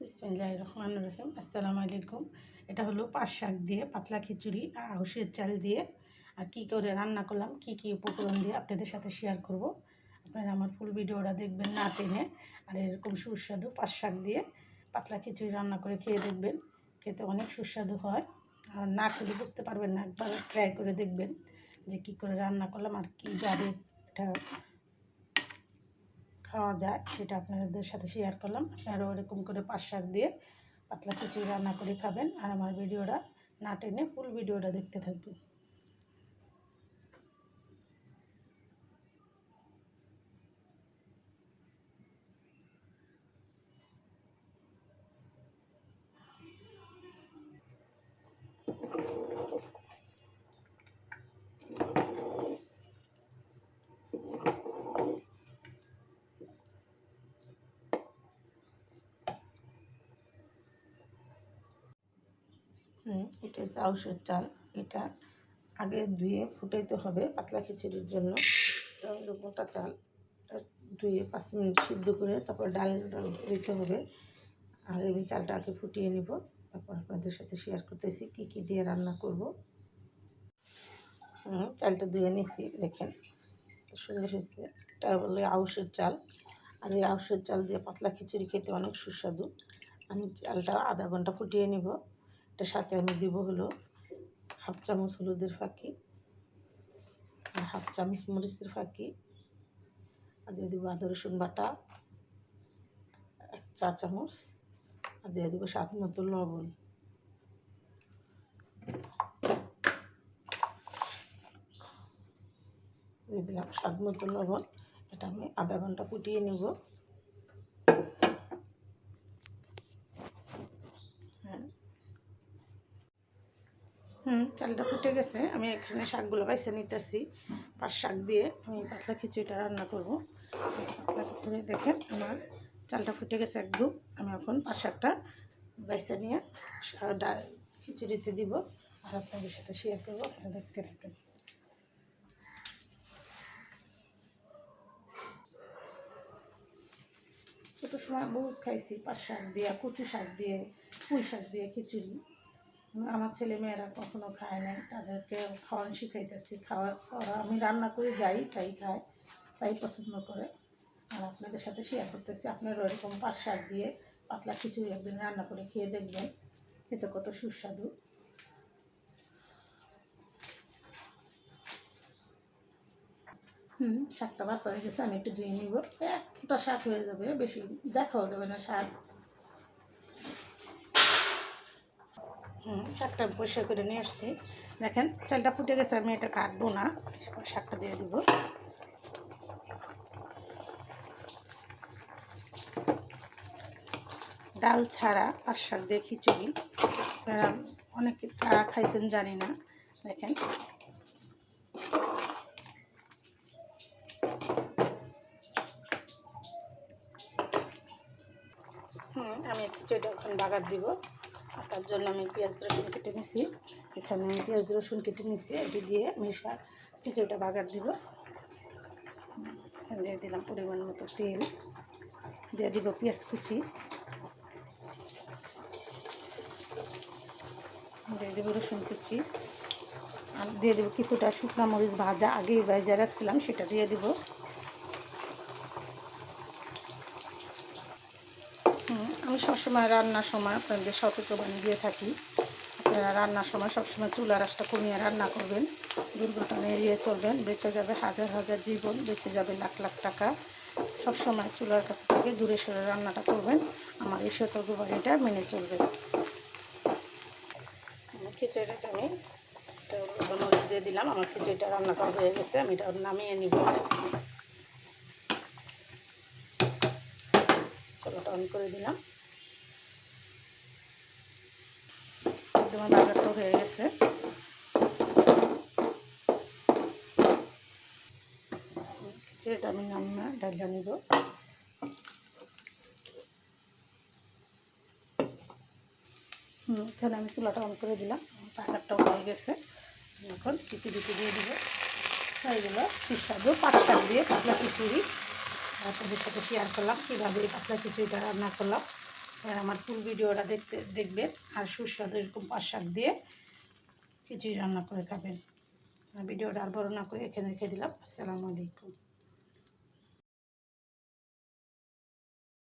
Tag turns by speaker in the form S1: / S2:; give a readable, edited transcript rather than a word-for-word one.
S1: বিসমিল্লাহির রহমানির রহিম। আসসালামু আলাইকুম। এটা হলো পাট শাক দিয়ে পাতলা খিচুড়ি আর আউশের চাল দিয়ে আর কী করে রান্না করলাম, কী উপকরণ দিয়ে আপনাদের সাথে শেয়ার করব। আপনারা আমার ফুল ভিডিওটা দেখবেন না টেনে। আর এরকম সুস্বাদু পাট শাক দিয়ে পাতলা খিচুড়ি রান্না করে খেয়ে দেখবেন, খেতে অনেক সুস্বাদু হয়। আর না খেলে বুঝতে পারবেন না, একবার ট্রাই করে দেখবেন যে কী করে রান্না করলাম আর কীভাবে এটা খাওয়া যায়, সেটা আপনাদের সাথে শেয়ার করলাম। আপনারাও এরকম করে পাট শাক দিয়ে পাতলা খিচুড়ি রান্না করে খাবেন আর আমার ভিডিওটা না টেনে ফুল ভিডিওটা দেখতে থাকবেন। এটা হচ্ছে আউশের চাল। এটা আগে ধুয়ে ফুটাইতে হবে পাতলা খিচুড়ির জন্য। এটা হলো মোটা চাল, ধুয়ে 5 মিনিট সিদ্ধ করে তারপর ডালটা দিতে হবে। আর আমি চালটা আগে ফুটিয়ে নিব, তারপর আপনাদের সাথে শেয়ার করতেছি কী দিয়ে রান্না করব। চালটা ধুয়ে নিছি, দেখেন সুন্দর হয়েছে। এটা বলে আউশের চাল, আর এই আউশের চাল দিয়ে পাতলা খিচুড়ি খেতে অনেক সুস্বাদু। আমি চালটা আধা ঘন্টা ফুটিয়ে নিব। এটার সাথে আমি দিব হলো 1/2 চামচ হলুদের ফাঁকি আর 1/2 চামচ মরিচের ফাঁকি, আর দিয়ে দেবো আদা রসুন বাটা 1 চা চামচ, আর দিয়ে দেবো স্বাদ মতো লবণ। দিয়ে দিলাম স্বাদ মতো লবণ। এটা আমি আধা ঘন্টা ফুটিয়ে নেব। চালটা ফুটে গেছে। আমি এখানে শাকগুলো বাইছে নিতেছি। পাট শাক দিয়ে আমি পাতলা খিচুড়িটা রান্না করব। পাতলা খিচুড়ি দেখেন আমার চালটা ফুটে গেছে একদম। আমি এখন পাট শাকটা বাইছে নিয়ে খিচুড়িতে দিব আর আপনাদের সাথে শেয়ার করবো। আপনারা দেখতে থাকেন। ছোটো সময় বহুত খাইছি পাট শাক দিয়ে, কচু শাক দিয়ে, পুঁই শাক দিয়ে খিচুড়ি। আমার ছেলে মেয়েরা কখনো খায় নাই, তাদেরকে খাওয়ানো শিখাইতেছি। আমি রান্না করে যাই, তাই খায়, তাই পছন্দ করে। আর আপনাদের সাথে শেয়ার করতেছি। আপনারা এরকম পাট শাক দিয়ে পাতলা খিচুড়ি একদিন রান্না করে খেয়ে দেখবেন, খেতে কত সুস্বাদু। শাকটা বাছা হয়ে গেছে, আমি একটু ধুয়ে নিব। একটা শাক হয়ে যাবে, বেশি দেখাও যাবে না শাক। শাকটা পরিষ্কার করে নিয়ে আসছি। দেখেন চালটা ফুটে গেছে, আমি এটা কাটবো না, শাকটা দিয়ে দিব। ডাল ছাড়া পাট শাক দিয়ে খিচুড়ি আপনারা অনেকে কারা খাইছেন জানি না। দেখেন আমি খিচুড়িটা এখন বাগার দিব। তার জন্য আমি পেঁয়াজ রসুন কেটে নিছি। এখানে আমি পেঁয়াজ রসুন কেটে নিছি, এটি দিয়ে মিশা খিচুড়িটা বাগার দিব। দিয়ে দিলাম পরিমাণ মতো তেল, দিয়ে দিব পেঁয়াজ কুচি, দিয়ে দেবো রসুন কুচি, আর দিয়ে দেবো কিছুটা শুকনো মরিচ ভাজা, আগেই ভাজা রাখছিলাম সেটা দিয়ে দিব। আমি সবসময় রান্নার সময় আপনাদের সতর্কবাণী দিয়ে থাকি, আপনারা রান্নার সময় সবসময় চুলার আঁচটা কমিয়ে রান্না করবেন, দুর্ঘটনা এড়িয়ে চলবেন। বেঁচে যাবে হাজার হাজার জীবন, বেঁচে যাবে লাখ লাখ টাকা। সবসময় চুলার কাছ থেকে দূরে সরে রান্নাটা করবেন, আমার এই সতর্কবাণীটা মেনে চলবেন। খিচুড়িটা আমি মরিচ দিয়ে দিলাম। আমার খিচুড়িটা রান্না করা হয়ে গেছে, আমি এটা নামিয়ে নিব। চুলাটা অন করে দিলাম। তোমার বাজারটাও হয়ে গেছে। খিচুড়িটা আমি নামিয়ে ডালটা নিব। এখানে আমি চুলাটা অন করে দিলাম, বাজারটাও হয়ে গেছে। এখন খিচুড়িতে দিয়ে দিব। হয়ে গেল সুস্বাদু পাট শাক দিয়ে পাতলা খিচুড়ি। আপনাদের সাথে শেয়ার করলাম কীভাবে এই পাতলা খিচুড়িটা রান্না করলাম। আর আমার ফুল ভিডিওটা দেখবেন আর সুস্বাদু এরকম পাট শাক দিয়ে খিচুড়ি রান্না করে খাবেন। ভিডিওটা আর বড় না করে এখানে রেখে দিলাম। আসসালামু আলাইকুম।